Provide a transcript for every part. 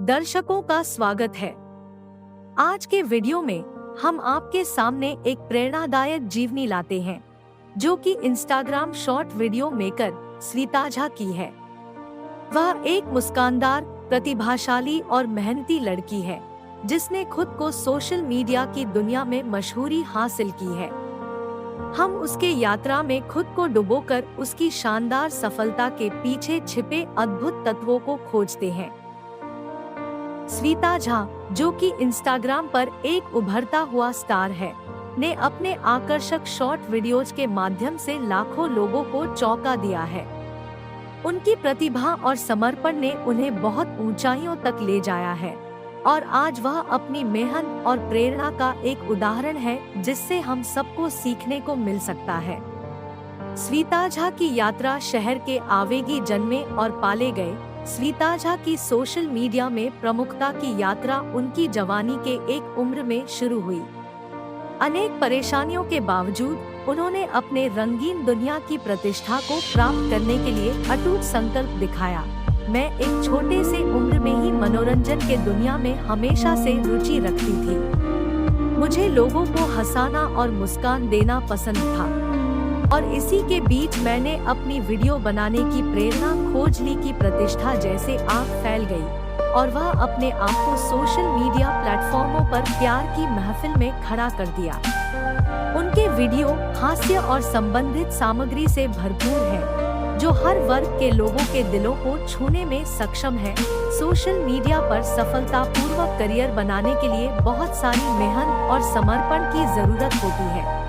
दर्शकों का स्वागत है। आज के वीडियो में हम आपके सामने एक प्रेरणादायक जीवनी लाते हैं, जो कि Instagram short video maker Swita Jha की है। वह एक मुस्कानदार, प्रतिभाशाली और मेहनती लड़की है, जिसने खुद को सोशल मीडिया की दुनिया में मशहूरी हासिल की है। हम उसके यात्रा में खुद को डुबोकर उसकी शानदार सफलता के पीछे छिपे अद्भुत तत्वों को खोजते हैं। स्विता झा, जो कि इंस्टाग्राम पर एक उभरता हुआ स्टार है, ने अपने आकर्षक शॉर्ट वीडियोज के माध्यम से लाखों लोगों को चौंका दिया है। उनकी प्रतिभा और समर्पण ने उन्हें बहुत ऊंचाइयों तक ले जाया है और आज वह अपनी मेहनत और प्रेरणा का एक उदाहरण है, जिससे हम सबको सीखने को मिल सकता है। स्विता झा की यात्रा शहर के आवेगी जन्मे और पाले गए स्विता झा की सोशल मीडिया में प्रमुखता की यात्रा उनकी जवानी के एक उम्र में शुरू हुई। अनेक परेशानियों के बावजूद उन्होंने अपने रंगीन दुनिया की प्रतिष्ठा को प्राप्त करने के लिए अटूट संकल्प दिखाया। मैं एक छोटे से उम्र में ही मनोरंजन के दुनिया में हमेशा से रुचि रखती थी। मुझे लोगों को हंसाना और मुस्कान देना पसंद था और इसी के बीच मैंने अपनी वीडियो बनाने की प्रेरणा खोज ली कि प्रतिष्ठा जैसे आग फैल गई और वह अपने आप को सोशल मीडिया प्लेटफॉर्मों पर प्यार की महफिल में खड़ा कर दिया। उनके वीडियो हास्य और संबंधित सामग्री से भरपूर है, जो हर वर्ग के लोगों के दिलों को छूने में सक्षम है। सोशल मीडिया पर सफलतापूर्वक करियर बनाने के लिए बहुत सारी मेहनत और समर्पण की जरूरत होती है।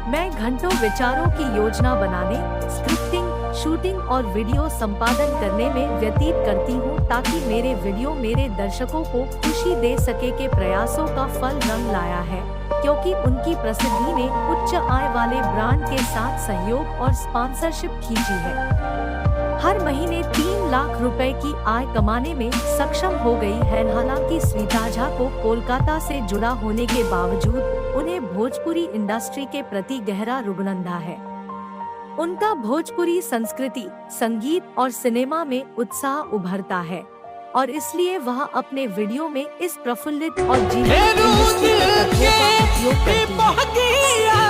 मैं घंटों विचारों की योजना बनाने, स्क्रिप्टिंग, शूटिंग और वीडियो संपादन करने में व्यतीत करती हूँ, ताकि मेरे वीडियो मेरे दर्शकों को खुशी दे सके। के प्रयासों का फल रंग लाया है, क्योंकि उनकी प्रसिद्धि ने उच्च आय वाले ब्रांड के साथ सहयोग और स्पॉन्सरशिप खींची है। हर महीने 3 लाख रुपए की आय कमाने में सक्षम हो गई है। हालांकि स्विता झा को कोलकाता से जुड़ा होने के बावजूद उन्हें भोजपुरी इंडस्ट्री के प्रति गहरा रुग्णंधा है। उनका भोजपुरी संस्कृति, संगीत और सिनेमा में उत्साह उभरता है और इसलिए वह अपने वीडियो में इस प्रफुल्लित और जीवंत इंडस्ट्री के तत्वों का उपयोग करती है।